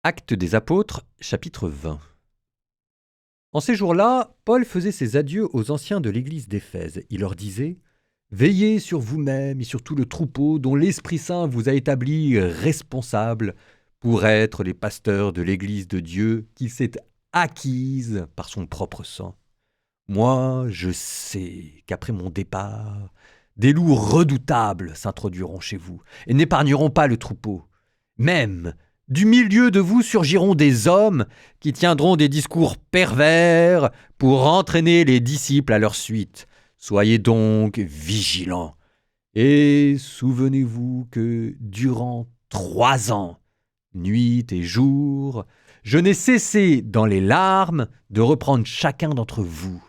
Actes des Apôtres, chapitre 20. En ces jours-là, Paul faisait ses adieux aux anciens de l'église d'Éphèse. Il leur disait « Veillez sur vous-même et sur tout le troupeau dont l'Esprit Saint vous a établis responsables pour être les pasteurs de l'église de Dieu qu'il s'est acquise par son propre sang. Moi, je sais qu'après mon départ, des loups redoutables s'introduiront chez vous et n'épargneront pas le troupeau. Même du milieu de vous surgiront des hommes qui tiendront des discours pervers pour entraîner les disciples à leur suite. Soyez donc vigilants. Et souvenez-vous que durant 3 ans, nuit et jour, je n'ai cessé dans les larmes de reprendre chacun d'entre vous.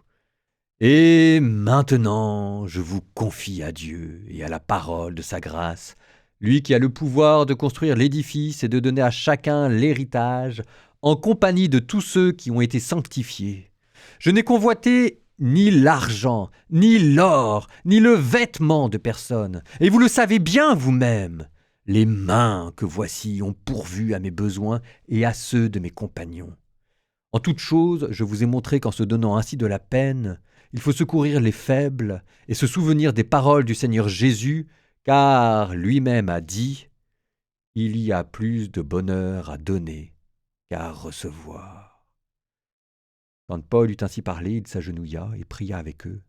Et maintenant, je vous confie à Dieu et à la parole de sa grâce, lui qui a le pouvoir de construire l'édifice et de donner à chacun l'héritage, en compagnie de tous ceux qui ont été sanctifiés. Je n'ai convoité ni l'argent, ni l'or, ni le vêtement de personne, et vous le savez bien vous-même. Les mains que voici ont pourvu à mes besoins et à ceux de mes compagnons. En toute chose, je vous ai montré qu'en se donnant ainsi de la peine, il faut secourir les faibles et se souvenir des paroles du Seigneur Jésus, car lui-même a dit « Il y a plus de bonheur à donner qu'à recevoir. » Quand Paul eut ainsi parlé, il s'agenouilla et pria avec eux.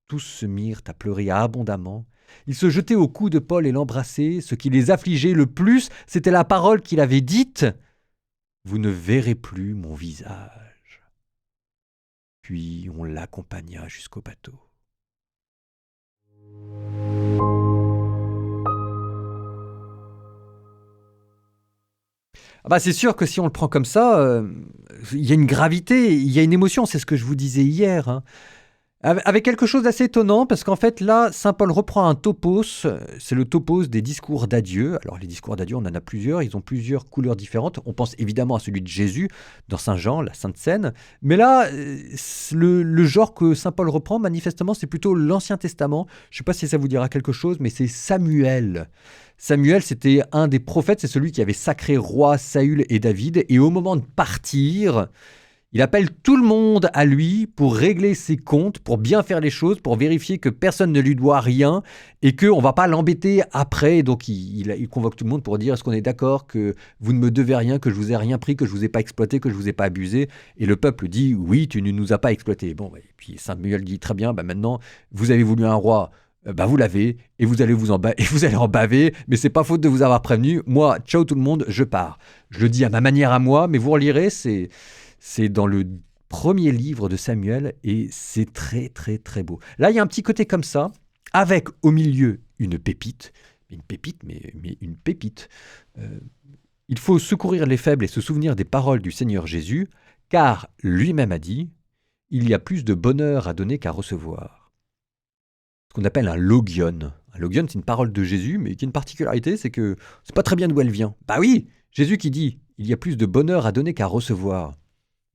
Tous se mirent à pleurer abondamment. Ils se jetaient au cou de Paul et l'embrassaient. Ce qui les affligeait le plus, c'était la parole qu'il avait dite « Vous ne verrez plus mon visage. » Puis on l'accompagna jusqu'au bateau. C'est sûr que si on le prend comme ça, il y a une gravité, il y a une émotion, c'est ce que je vous disais hier, hein. Avec quelque chose d'assez étonnant, parce qu'en fait là, saint Paul reprend un topos, c'est le topos des discours d'adieu. Alors les discours d'adieu, on en a plusieurs, ils ont plusieurs couleurs différentes. On pense évidemment à celui de Jésus, dans Saint Jean, la Sainte Seine. Mais là, le genre que saint Paul reprend, manifestement, c'est plutôt l'Ancien Testament. Je ne sais pas si ça vous dira quelque chose, mais c'est Samuel. Samuel, c'était un des prophètes, c'est celui qui avait sacré roi Saül et David. Et au moment de partir, il appelle tout le monde à lui pour régler ses comptes, pour bien faire les choses, pour vérifier que personne ne lui doit rien et qu'on ne va pas l'embêter après. Donc il convoque tout le monde pour dire « Est-ce qu'on est d'accord que vous ne me devez rien, que je vous ai rien pris, que je vous ai pas exploité, que je vous ai pas abusé ?» Et le peuple dit « Oui, tu ne nous as pas exploité. » Bon, et puis Samuel dit « Très bien, maintenant, vous avez voulu un roi. » Vous l'avez, et vous allez vous allez en baver, mais c'est pas faute de vous avoir prévenu. Moi, ciao tout le monde, je pars. Je le dis à ma manière à moi, mais vous relirez, c'est dans le premier livre de Samuel, et c'est très très très beau. Là, il y a un petit côté comme ça, avec au milieu une pépite, mais une pépite. Il faut secourir les faibles et se souvenir des paroles du Seigneur Jésus, car lui-même a dit « Il y a plus de bonheur à donner qu'à recevoir. » Qu'on appelle un logion. Un logion, c'est une parole de Jésus, mais qui a une particularité, c'est que c'est pas très bien d'où elle vient. Bah oui, Jésus qui dit « Il y a plus de bonheur à donner qu'à recevoir ».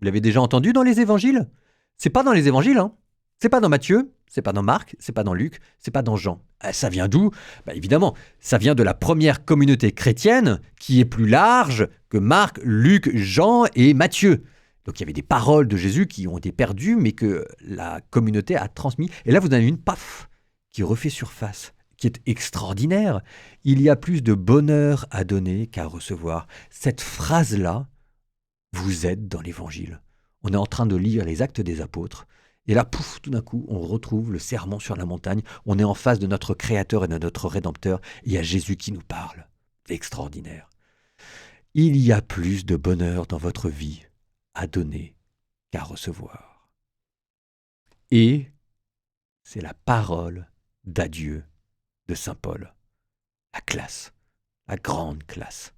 Vous l'avez déjà entendu dans les évangiles ? C'est pas dans les évangiles, hein. C'est pas dans Matthieu, c'est pas dans Marc, c'est pas dans Luc, c'est pas dans Jean. Ça vient d'où ? Évidemment, ça vient de la première communauté chrétienne qui est plus large que Marc, Luc, Jean et Matthieu. Donc il y avait des paroles de Jésus qui ont été perdues, mais que la communauté a transmis. Et là, vous en avez une, paf, qui refait surface, qui est extraordinaire. Il y a plus de bonheur à donner qu'à recevoir. Cette phrase-là vous aide dans l'Évangile. On est en train de lire les Actes des Apôtres, et là, pouf, tout d'un coup, on retrouve le sermon sur la montagne. On est en face de notre Créateur et de notre Rédempteur, et il y a Jésus qui nous parle. C'est extraordinaire. Il y a plus de bonheur dans votre vie à donner qu'à recevoir. Et c'est la parole d'adieu de saint Paul. La classe, la grande classe.